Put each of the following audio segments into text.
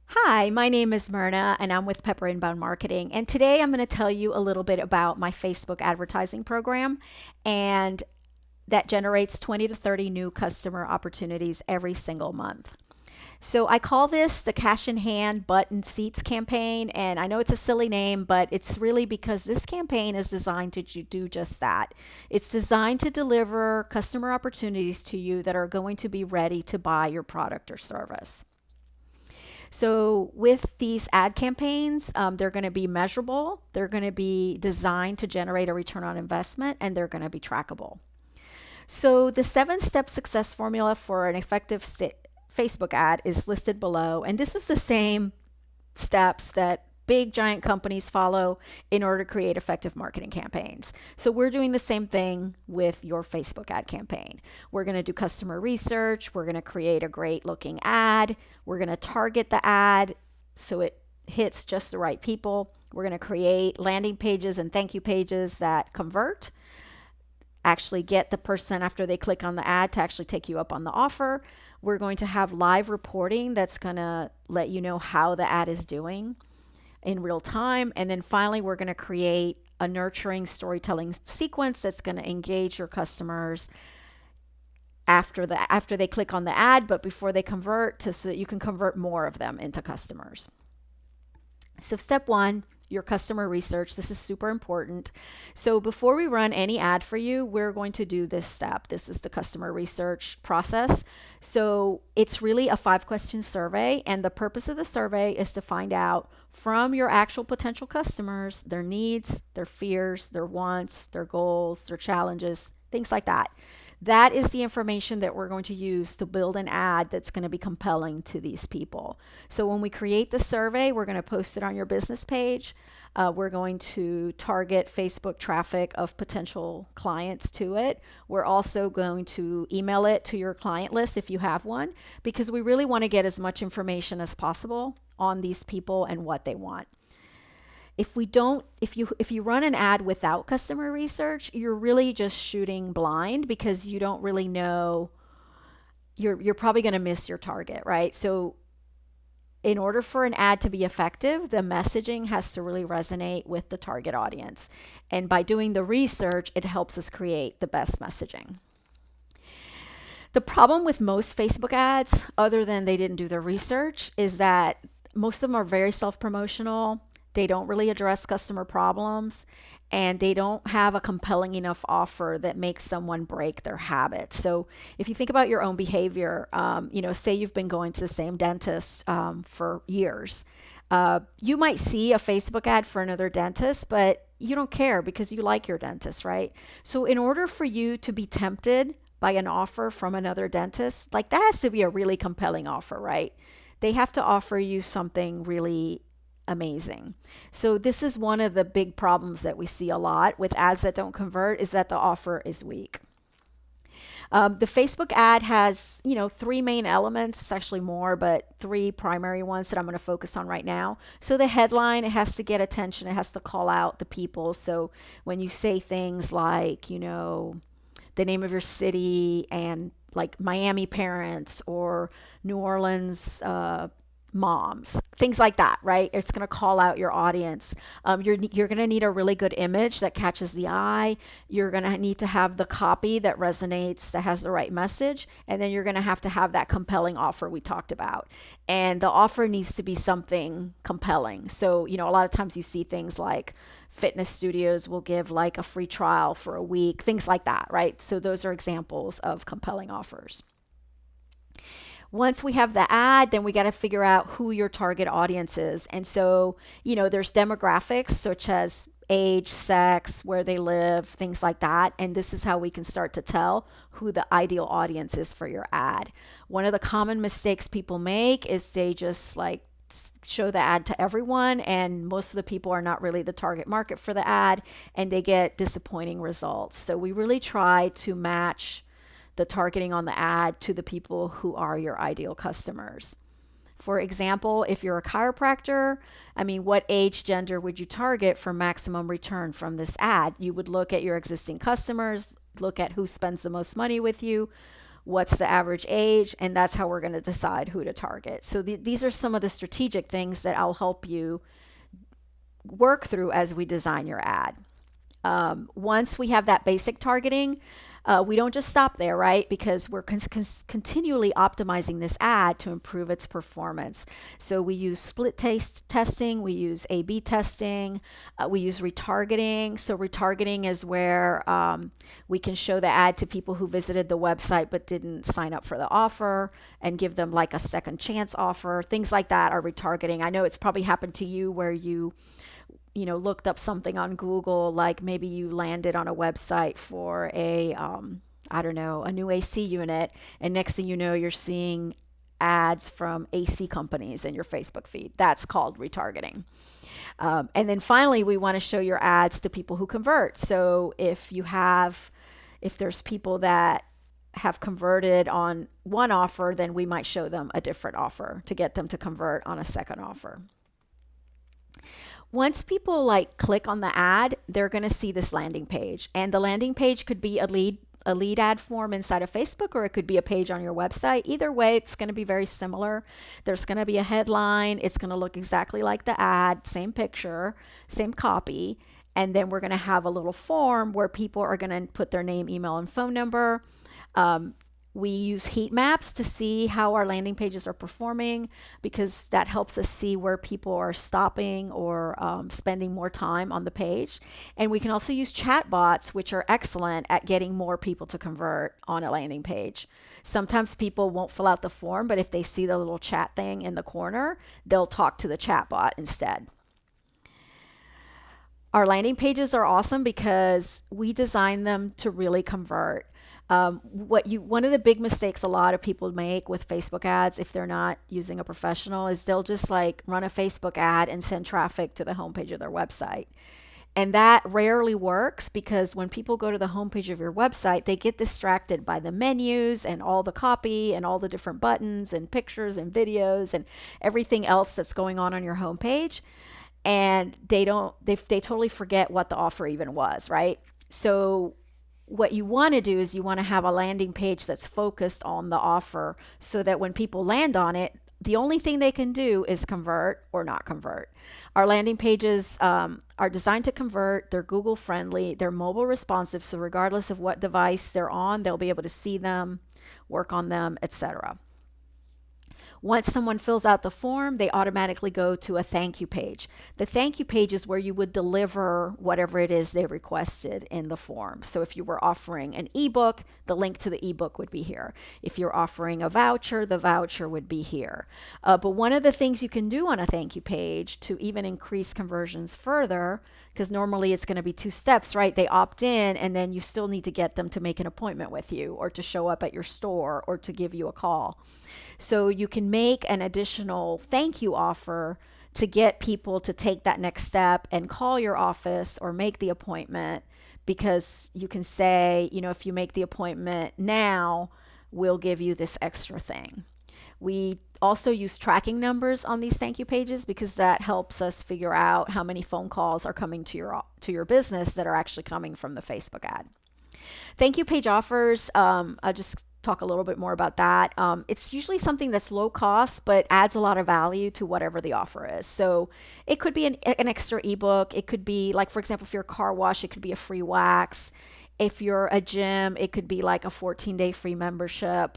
Hi, my name is Myrna and I'm with Pepper Inbound Marketing. And today I'm going to tell you a little bit about my Facebook advertising program and that generates 20 to 30 new customer opportunities every single month. So I call this the Cash in Hand Button Seats campaign. And I know it's a silly name, but it's really because this campaign is designed to do just that. It's designed to deliver customer opportunities to you that are going to be ready to buy your product or service. So, with these ad campaigns, they're going to be measurable, they're going to be designed to generate a return on investment, and they're going to be trackable. So, the 7 step success formula for an effective Facebook ad is listed below. And this is the same steps that big giant companies follow in order to create effective marketing campaigns. So we're doing the same thing with your Facebook ad campaign. We're going to do customer research, we're going to create a great looking ad, we're going to target the ad so it hits just the right people. We're going to create landing pages and thank you pages that convert, actually get the person after they click on the ad to actually take you up on the offer. We're going to have live reporting that's going to let you know how the ad is doing in real time. And then finally, we're going to create a nurturing storytelling sequence that's going to engage your customers after they click on the ad, but before they convert, so that you can convert more of them into customers. So step 1, your customer research. This is super important. So before we run any ad for you, we're going to do this step. This is the customer research process. So it's really a 5-question survey, and the purpose of the survey is to find out from your actual potential customers their needs, their fears, their wants, their goals, their challenges, things like that. That is the information that we're going to use to build an ad that's going to be compelling to these people. So when we create the survey, we're going to post it on your business page. We're going to target Facebook traffic of potential clients to it. We're also going to email it to your client list if you have one, because we really want to get as much information as possible on these people and what they want. If you run an ad without customer research, you're really just shooting blind because you don't really know. You're probably going to miss your target, right? So in order for an ad to be effective, the messaging has to really resonate with the target audience. And by doing the research, it helps us create the best messaging. The problem with most Facebook ads, other than they didn't do their research, is that most of them are very self-promotional. They don't really address customer problems, and they don't have a compelling enough offer that makes someone break their habit. So if you think about your own behavior, say you've been going to the same dentist for years. You might see a Facebook ad for another dentist, but you don't care because you like your dentist, right? So in order for you to be tempted by an offer from another dentist, like that has to be a really compelling offer, right? They have to offer you something really amazing. So this is one of the big problems that we see a lot with ads that don't convert, is that the offer is weak. The Facebook ad has, 3 main elements. It's actually more, but 3 primary ones that I'm going to focus on right now. So the headline, it has to get attention. It has to call out the people. So when you say things like, the name of your city and like Miami parents or New Orleans moms, things like that, right? It's going to call out your audience. You're going to need a really good image that catches the eye. You're going to need to have the copy that resonates, that has the right message. And then you're going to have that compelling offer we talked about. And the offer needs to be something compelling. So, a lot of times you see things like fitness studios will give like a free trial for a week, things like that, right? So those are examples of compelling offers. Once we have the ad, then we got to figure out who your target audience is. And so, there's demographics such as age, sex, where they live, things like that. And this is how we can start to tell who the ideal audience is for your ad. One of the common mistakes people make is they just like show the ad to everyone, and most of the people are not really the target market for the ad, and they get disappointing results. So we really try to match the targeting on the ad to the people who are your ideal customers. For example, if you're a chiropractor, what age, gender would you target for maximum return from this ad? You would look at your existing customers, look at who spends the most money with you, what's the average age, and that's how we're going to decide who to target. So these are some of the strategic things that I'll help you work through as we design your ad. Once we have that basic targeting, we don't just stop there, right? Because we're continually optimizing this ad to improve its performance. So we use split taste testing, we use A/B testing, we use retargeting. So retargeting is where we can show the ad to people who visited the website but didn't sign up for the offer and give them like a second chance offer. Things like that are retargeting. I know it's probably happened to you where you know, looked up something on Google, like maybe you landed on a website for I don't know, a new AC unit, and next thing you know, you're seeing ads from AC companies in your Facebook feed. That's called retargeting. And then finally, we want to show your ads to people who convert. So if there's people that have converted on one offer, then we might show them a different offer to get them to convert on a second offer. Once people like click on the ad, they're going to see this landing page, and the landing page could be a lead ad form inside of Facebook, or it could be a page on your website. Either way, it's going to be very similar. There's going to be a headline. It's going to look exactly like the ad, same picture, same copy. And then we're going to have a little form where people are going to put their name, email, and phone number. We use heat maps to see how our landing pages are performing, because that helps us see where people are stopping or spending more time on the page. And we can also use chat bots, which are excellent at getting more people to convert on a landing page. Sometimes people won't fill out the form, but if they see the little chat thing in the corner, they'll talk to the chat bot instead. Our landing pages are awesome because we design them to really convert. One of the big mistakes a lot of people make with Facebook ads, if they're not using a professional, is they'll just like run a Facebook ad and send traffic to the homepage of their website. And that rarely works, because when people go to the homepage of your website, they get distracted by the menus and all the copy and all the different buttons and pictures and videos and everything else that's going on your homepage. And they totally forget what the offer even was, right? So what you want to do is you want to have a landing page that's focused on the offer, so that when people land on it, the only thing they can do is convert or not convert. Our landing pages are designed to convert. They're Google friendly. They're mobile responsive. So regardless of what device they're on, they'll be able to see them, work on them, etc. Once someone fills out the form, they automatically go to a thank you page. The thank you page is where you would deliver whatever it is they requested in the form. So if you were offering an ebook, the link to the ebook would be here. If you're offering a voucher, the voucher would be here. But one of the things you can do on a thank you page to even increase conversions further, because normally it's going to be 2 steps, right? They opt in, and then you still need to get them to make an appointment with you, or to show up at your store, or to give you a call. So you can make an additional thank you offer to get people to take that next step and call your office or make the appointment, because you can say, you know, if you make the appointment now, we'll give you this extra thing. We also use tracking numbers on these thank you pages, because that helps us figure out how many phone calls are coming to your business that are actually coming from the Facebook ad. Thank you page offers, I'll just talk a little bit more about that. It's usually something that's low cost, but adds a lot of value to whatever the offer is. So it could be an extra ebook. It could be, like, for example, if you're a car wash, it could be a free wax. If you're a gym, it could be like a 14-day free membership.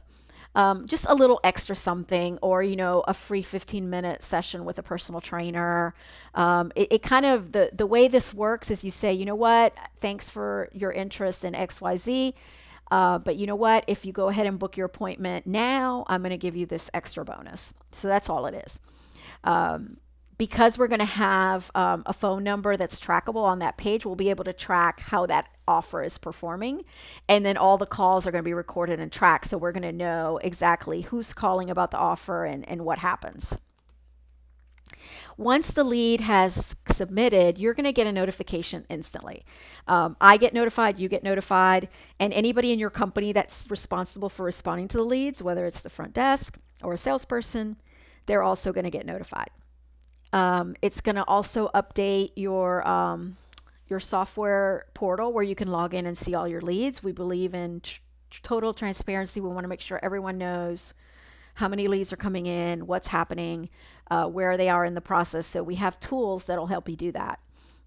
Just a little extra something, or, you know, a free 15-minute session with a personal trainer. It kind of, the way this works is you say, you know what, thanks for your interest in XYZ. But you know what, if you go ahead and book your appointment now, I'm going to give you this extra bonus. So that's all it is. Because we're going to have a phone number that's trackable on that page, we'll be able to track how that offer is performing. And then all the calls are going to be recorded and tracked. So we're going to know exactly who's calling about the offer and what happens. Once the lead has submitted, you're going to get a notification instantly. I get notified, you get notified, and anybody in your company that's responsible for responding to the leads, whether it's the front desk or a salesperson, they're also going to get notified. It's going to also update your software portal where you can log in and see all your leads. We believe in total transparency. We want to make sure everyone knows how many leads are coming in, what's happening, where they are in the process. So we have tools that'll help you do that.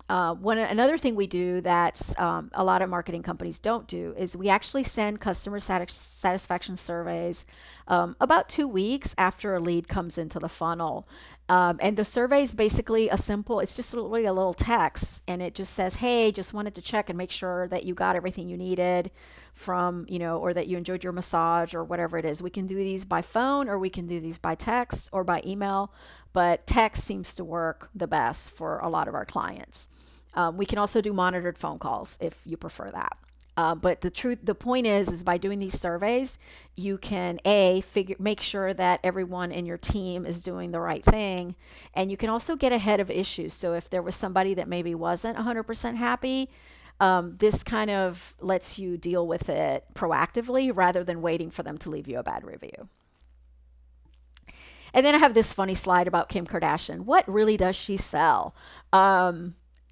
Another thing we do that's a lot of marketing companies don't do is we actually send customer satisfaction surveys about 2 weeks after a lead comes into the funnel. And the survey is basically it's just really a little text, and it just says, hey, just wanted to check and make sure that you got everything you needed from, or that you enjoyed your massage or whatever it is. We can do these by phone, or we can do these by text or by email, but text seems to work the best for a lot of our clients. We can also do monitored phone calls if you prefer that. But the point is by doing these surveys, you can make sure that everyone in your team is doing the right thing, and you can also get ahead of issues. So if there was somebody that maybe wasn't 100% happy, this kind of lets you deal with it proactively rather than waiting for them to leave you a bad review. And then I have this funny slide about Kim Kardashian. What really does she sell?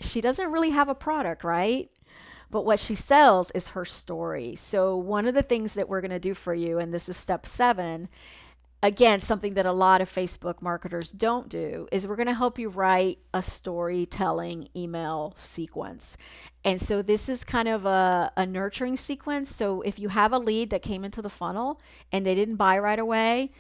She doesn't really have a product, right? But what she sells is her story. So one of the things that we're going to do for you, and this is step 7, again, something that a lot of Facebook marketers don't do, is we're going to help you write a storytelling email sequence. And so this is kind of a nurturing sequence. So if you have a lead that came into the funnel and they didn't buy right away,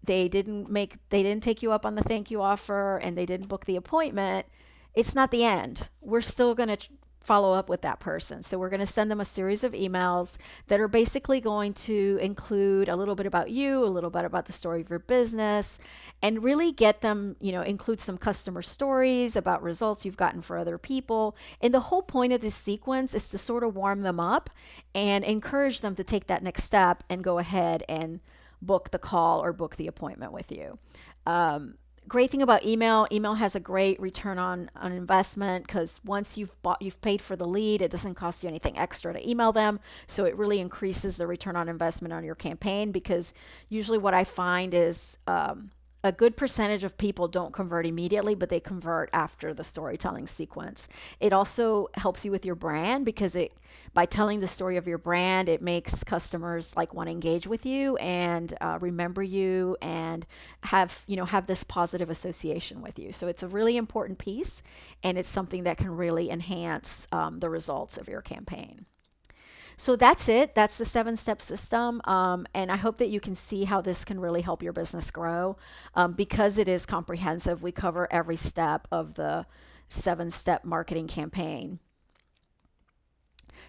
they didn't take you up on the thank you offer, and they didn't book the appointment, it's not the end. We're still going to follow up with that person. So we're going to send them a series of emails that are basically going to include a little bit about you, a little bit about the story of your business, and really get them, include some customer stories about results you've gotten for other people. And the whole point of this sequence is to sort of warm them up and encourage them to take that next step and go ahead and book the call or book the appointment with you. Great thing about email has a great return on investment, because once you've paid for the lead, it doesn't cost you anything extra to email them. So it really increases the return on investment on your campaign, because usually what I find is a good percentage of people don't convert immediately, but they convert after the storytelling sequence. It also helps you with your brand, because by telling the story of your brand, it makes customers want to engage with you and remember you and have this positive association with you. So it's a really important piece, and it's something that can really enhance the results of your campaign. So that's it. That's the 7-step system. And I hope that you can see how this can really help your business grow. Because it is comprehensive, we cover every step of the 7-step marketing campaign.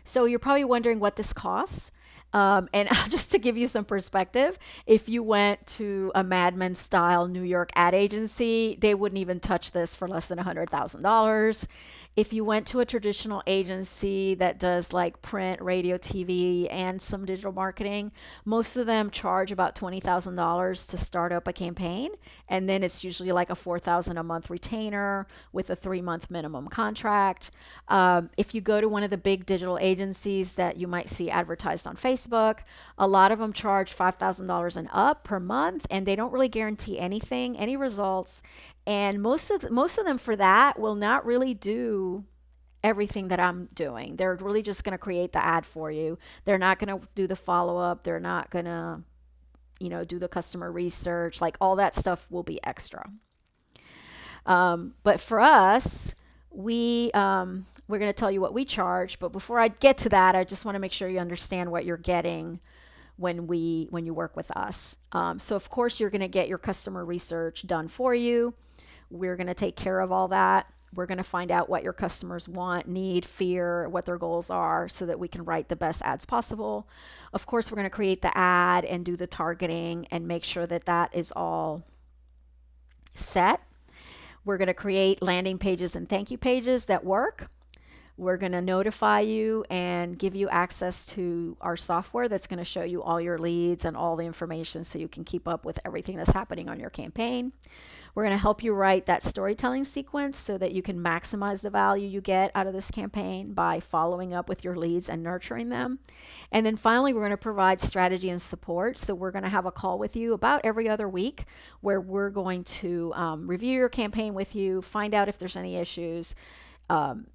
So you're probably wondering what this costs. And just to give you some perspective, if you went to a Mad Men style New York ad agency, they wouldn't even touch this for less than $100,000. If you went to a traditional agency that does print, radio, TV, and some digital marketing, most of them charge about $20,000 to start up a campaign. And then it's usually a $4,000 a month retainer with a 3-month minimum contract. If you go to one of the big digital agencies that you might see advertised on Facebook, a lot of them charge $5,000 and up per month, and they don't really guarantee any results. And most of them for that will not really do everything that I'm doing. They're really just going to create the ad for you. They're not going to do the follow-up. They're not going to, do the customer research. All that stuff will be extra. But for us, we're going to tell you what we charge. But before I get to that, I just want to make sure you understand what you're getting when you work with us. So of course, you're going to get your customer research done for you. We're going to take care of all that. We're going to find out what your customers want, need, fear, what their goals are, so that we can write the best ads possible. Of course, we're going to create the ad and do the targeting and make sure that that is all set. We're going to create landing pages and thank you pages that work. We're going to notify you and give you access to our software that's going to show you all your leads and all the information so you can keep up with everything that's happening on your campaign. We're going to help you write that storytelling sequence so that you can maximize the value you get out of this campaign by following up with your leads and nurturing them. And then finally, we're going to provide strategy and support. So we're going to have a call with you about every other week where we're going to review your campaign with you, find out if there's any issues,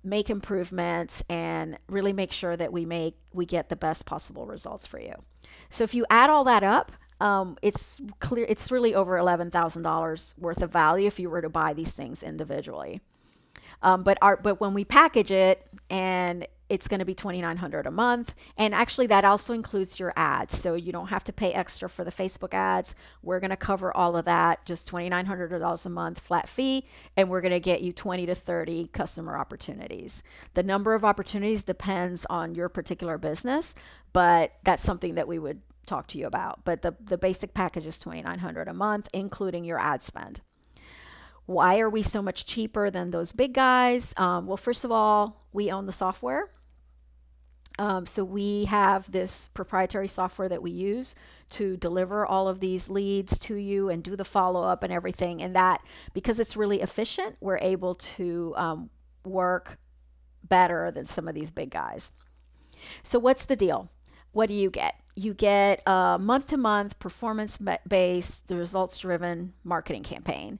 make improvements, and really make sure that we get the best possible results for you. So if you add all that up, it's really over $11,000 worth of value if you were to buy these things individually. But when we package it, and it's going to be $2,900 a month, and actually that also includes your ads, so you don't have to pay extra for the Facebook ads. We're going to cover all of that, just $2,900 a month flat fee, and we're going to get you 20 to 30 customer opportunities. The number of opportunities depends on your particular business, but that's something that we would talk to you about. But the basic package is $2,900 a month, including your ad spend. Why are we so much cheaper than those big guys? Well, first of all, we own the software. So we have this proprietary software that we use to deliver all of these leads to you and do the follow-up and everything. And that, because it's really efficient, we're able to work better than some of these big guys. So what's the deal? What do you get? You get a month-to-month, performance-based, results-driven marketing campaign.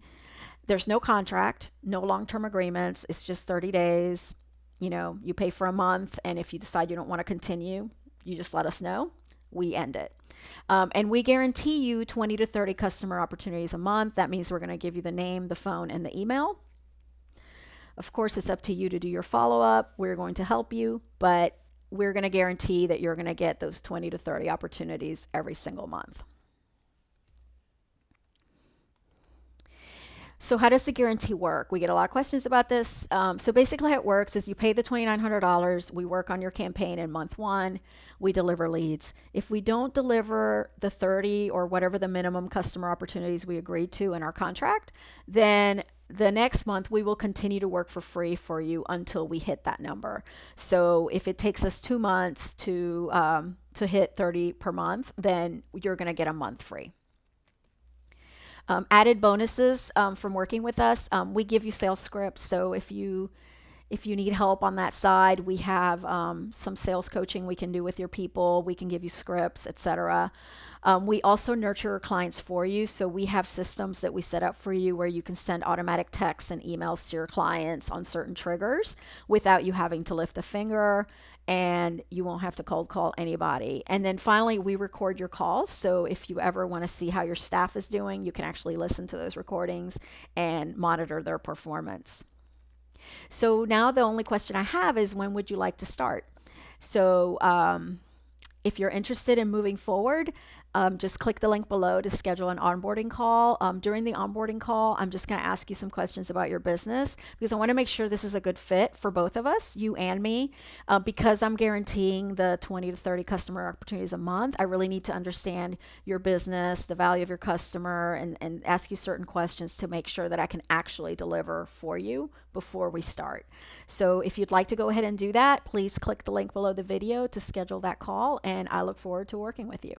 There's no contract, no long-term agreements. It's just 30 days. You pay for a month, and if you decide you don't want to continue, you just let us know. We end it. And we guarantee you 20 to 30 customer opportunities a month. That means we're going to give you the name, the phone, and the email. Of course, it's up to you to do your follow-up. We're going to help you, but we're going to guarantee that you're going to get those 20 to 30 opportunities every single month. So how does the guarantee work? We get a lot of questions about this. So basically how it works is you pay the $2,900. We work on your campaign in month one. We deliver leads. If we don't deliver the 30 or whatever the minimum customer opportunities we agreed to in our contract, then the next month we will continue to work for free for you until we hit that number. So if it takes us 2 months to hit 30 per month, then you're going to get a month free. Added bonuses from working with us. We give you sales scripts. So if you need help on that side, we have some sales coaching we can do with your people. We can give you scripts, etc. We also nurture clients for you. So we have systems that we set up for you where you can send automatic texts and emails to your clients on certain triggers without you having to lift a finger, and you won't have to cold call anybody. And then finally, we record your calls. So if you ever want to see how your staff is doing, you can actually listen to those recordings and monitor their performance. So now the only question I have is, when would you like to start? So if you're interested in moving forward, just click the link below to schedule an onboarding call. During the onboarding call, I'm just going to ask you some questions about your business, because I want to make sure this is a good fit for both of us, you and me. Because I'm guaranteeing the 20 to 30 customer opportunities a month, I really need to understand your business, the value of your customer, and ask you certain questions to make sure that I can actually deliver for you before we start. So if you'd like to go ahead and do that, please click the link below the video to schedule that call, and I look forward to working with you.